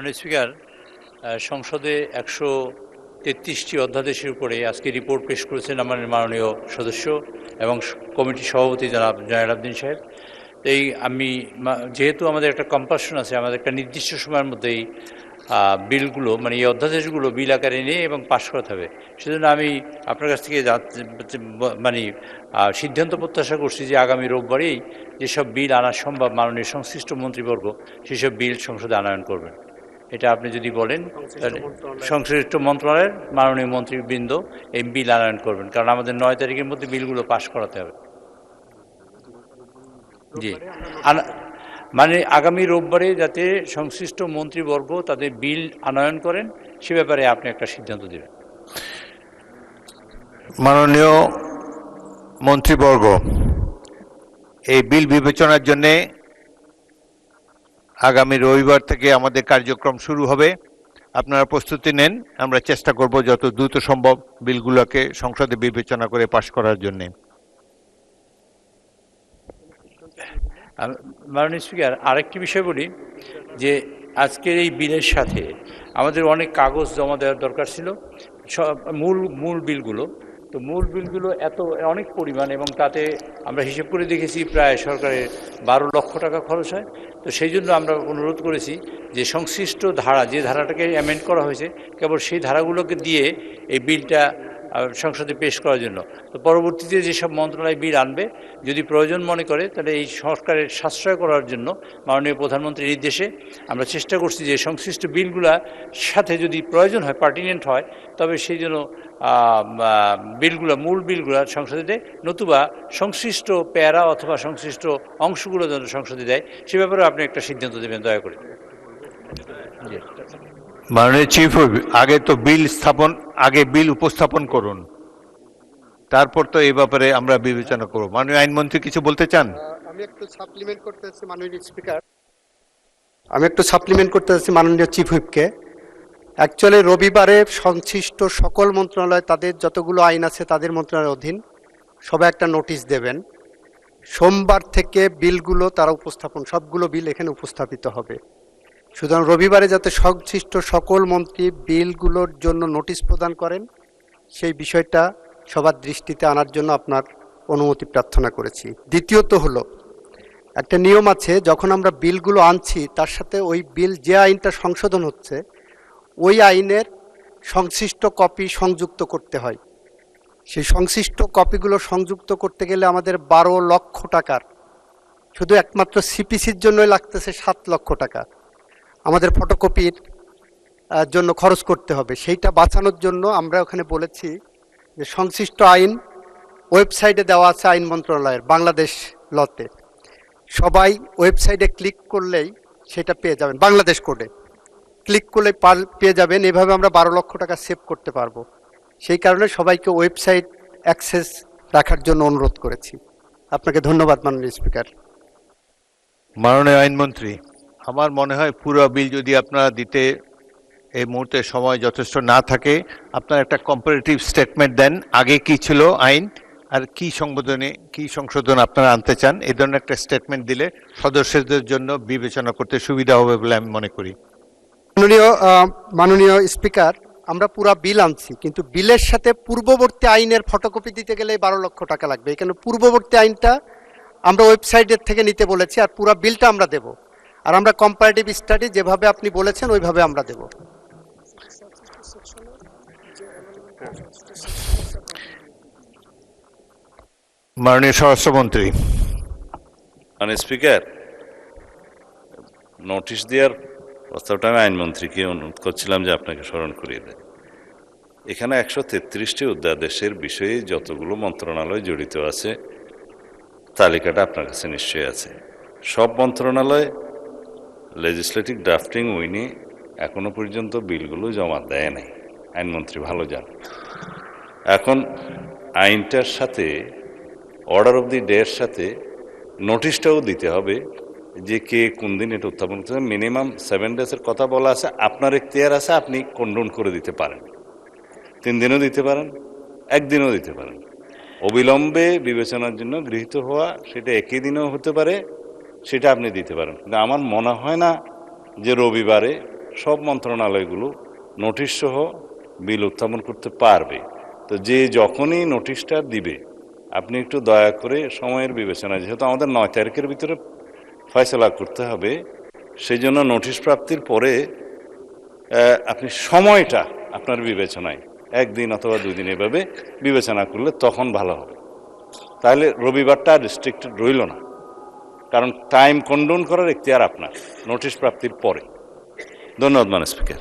মাননীয় স্পিকার, সংসদে 133টি অধ্যাদেশের উপরে আজকে রিপোর্ট পেশ করেছেন আমার মাননীয় সদস্য এবং কমিটির সভাপতি জনাব জয়নাল সাহেব। এই আমি যেহেতু আমাদের একটা কম্পালশন আছে, আমাদের একটা নির্দিষ্ট সময়ের মধ্যেই বিলগুলো মানে এই অধ্যাদেশগুলো বিল আকারে নিয়ে এবং পাশ করাতে হবে, সেজন্য আমি আপনার কাছ থেকে মানে সিদ্ধান্ত প্রত্যাশা করছি যে আগামী রোববারেই যেসব বিল আনা সম্ভব মাননীয় সংশ্লিষ্ট মন্ত্রীবর্গ সেসব বিল সংসদে আনয়ন করবেন। এটা আপনি যদি বলেন তাহলে সংশ্লিষ্ট মন্ত্রণালয়ের মাননীয় মন্ত্রীবৃন্দ এই বিল আনয়ন করবেন, কারণ আমাদের 9 তারিখের মধ্যে বিলগুলো পাশ করাতে হবে। জি, মানে আগামী রোববারে যাতে সংশ্লিষ্ট মন্ত্রীবর্গ তাদের বিল আনয়ন করেন সে ব্যাপারে আপনি একটা সিদ্ধান্ত দেবেন। মাননীয় মন্ত্রীবর্গ, এই বিল বিবেচনার জন্য আগামী রবিবার থেকে আমাদের কার্যক্রম শুরু হবে। আপনারা প্রস্তুতি নেন, আমরা চেষ্টা করব যত দ্রুত সম্ভব বিলগুলোকে সংসদে বিবেচনা করে পাশ করার জন্য। মাননীয় স্পিকার, আরেকটি বিষয় বলি যে আজকের এই বিলের সাথে আমাদের অনেক কাগজ জমা দেওয়ার দরকার ছিল, মূল বিলগুলো। তো মূল বিলগুলো অনেক পরিমাণ এবং তাতে আমরা হিসেব করে দেখেছি প্রায় সরকারের 12 লক্ষ টাকা খরচ হয়। তো সেই জন্য আমরা অনুরোধ করেছি যে সংশ্লিষ্ট ধারা, যে ধারাটাকে অ্যামেন্ড করা হয়েছে, কেবল সেই ধারাগুলোকে দিয়ে এই বিলটা সংসদে পেশ করার জন্য। তো পরবর্তীতে যেসব মন্ত্রণালয় বিল আনবে, যদি প্রয়োজন মনে করে তাহলে এই সরকারের সাশ্রয় করার জন্য মাননীয় প্রধানমন্ত্রীর নির্দেশে আমরা চেষ্টা করছি যে সংশ্লিষ্ট বিলগুলোর সাথে যদি প্রয়োজন হয়, পার্টিনেন্ট হয়, তবে সেই জন্য মূল বিলগুলো সংসদে দেয়, নতুবা সংশ্লিষ্ট প্যারা অথবা সংশ্লিষ্ট অংশগুলো যেন সংসদে দেয়, সে ব্যাপারে আপনি একটা সিদ্ধান্ত দেবেন দয়া করে। মাননীয় চিফ হুইপ, আগে বিল উপস্থাপন করুন, তারপর তো এই ব্যাপারে আমরা বিবেচনা করব। মাননীয় আইনমন্ত্রী কিছু বলতে চান? আমি একটু সাপ্লিমেন্ট করতে চাচ্ছি মাননীয় স্পিকার, মাননীয় চিফ হুইপকে। অ্যাকচুয়ালি রবিবারে সংশ্লিষ্ট সকল মন্ত্রণালয় তাদের যতগুলো আইন আছে তাদের মন্ত্রণালয়ের অধীন সবাই একটা নোটিশ দেবেন। সোমবার থেকে বিলগুলো তারা সবগুলো বিল এখানে উপস্থাপিত হবে। সুতরাং রবিবারে যাতে সংশ্লিষ্ট সকল মন্ত্রী বিলগুলোর জন্য নোটিশ প্রদান করেন, সেই বিষয়টা সবার দৃষ্টিতে আনার জন্য আপনার অনুমতি প্রার্থনা করেছি। দ্বিতীয়ত হলো, একটা নিয়ম আছে, যখন আমরা বিলগুলো আনছি তার সাথে ওই বিল যে আইনটা সংশোধন হচ্ছে ওই আইনের সংশ্লিষ্ট কপি সংযুক্ত করতে হয়। সেই সংশ্লিষ্ট কপিগুলো সংযুক্ত করতে গেলে আমাদের 12 লক্ষ টাকার, শুধু একমাত্র সিপিসির জন্যই লাগতেছে 7 লক্ষ টাকা আমাদের ফটোকপির জন্য খরচ করতে হবে। সেইটা বাঁচানোর জন্য আমরা ওখানে বলেছি যে সংশ্লিষ্ট আইন ওয়েবসাইটে দেওয়া আছে, আইন মন্ত্রণালয়ের বাংলাদেশ লতে, সবাই ওয়েবসাইটে ক্লিক করলেই সেটা পেয়ে যাবেন, বাংলাদেশ কোডে ক্লিক করলে পেয়ে যাবেন। এভাবে আমরা 12 লক্ষ টাকা সেভ করতে পারবো। সেই কারণে সবাইকে ওয়েবসাইট অ্যাক্সেস রাখার জন্য অনুরোধ করেছি। আপনাকে ধন্যবাদ মাননীয় স্পিকার। মাননীয় আইনমন্ত্রী, আমার মনে হয় পুরো বিল যদি আপনারা দিতে এই মুহূর্তে সময় যথেষ্ট না থাকে, আপনারা একটা কম্পারেটিভ স্টেটমেন্ট দেন, আগে কি ছিল আইন আর কি সংশোধন আপনারা আনতে চান, এই ধরনের একটা স্টেটমেন্ট দিলে সদস্যদের জন্য বিবেচনা করতে সুবিধা হবে বলে আমি মনে করি। মাননীয় স্পিকার, আমরা পুরো বিল আনছি, কিন্তু বিলের সাথে পূর্ববর্তী আইনের ফটোকপি দিতে গেলে 12 লক্ষ টাকা লাগবে। এখানে পূর্ববর্তী আইনটা আমরা ওয়েবসাইটের থেকে নিতে বলেছি, আর পুরো বিলটা আমরা দেব। আর আমরা কম্পারেটিভ স্টাডি যেভাবে আপনি বলেছেন ওইভাবে আমরা দেব। মাননীয় স্বরাষ্ট্রমন্ত্রী। মাননীয় স্পিকার, নোটিশ দেওয়ার প্রস্তাবটা আমি আইনমন্ত্রীকে অনুরোধ করছিলাম যে আপনাকে স্মরণ করিয়ে দেয়। এখানে 133টি অধ্যাদেশের বিষয়ে যতগুলো মন্ত্রণালয় জড়িত আছে তালিকাটা আপনার কাছে নিশ্চয়ই আছে। সব মন্ত্রণালয় লেজিসলেটিভ ড্রাফটিং উইনে এখনো পর্যন্ত বিলগুলো জমা দেয় নাই, আইনমন্ত্রী ভালো জান। এখন আইনটার সাথে অর্ডার অফ দি ডের সাথে নোটিশটাও দিতে হবে যে কে কোন দিন এটা উত্থাপন করতে। মিনিমাম 7 ডেজের কথা বলা আছে। আপনার এখতিয়ার আছে, আপনি কন্ডোন করে দিতে পারেন, 3 দিনও দিতে পারেন, 1 দিনও দিতে পারেন। অবিলম্বে বিবেচনার জন্য গৃহীত হওয়া সেটা একই দিনেও হতে পারে, সেটা আপনি দিতে পারেন। কিন্তু আমার মনে হয় না যে রবিবারে সব মন্ত্রণালয়গুলো নোটিশ সহ বিল উত্থাপন করতে পারবে। তো যে যখনই নোটিশটা দিবে আপনি একটু দয়া করে সময়ের বিবেচনা, যেহেতু আমাদের 9 তারিখের ভিতরে ফয়সলা করতে হবে, সেই জন্য নোটিশ প্রাপ্তির পরে আপনি সময়টা আপনার বিবেচনায় 1 দিন অথবা 2 দিন এভাবে বিবেচনা করলে তখন ভালো হবে। তাহলে রবিবারটা রেস্ট্রিক্টেড রইল না, কারণ টাইম কন্ডোন করার এখতিয়ার আপনার নোটিশ প্রাপ্তির পরে। ধন্যবাদ মাননীয় স্পিকার।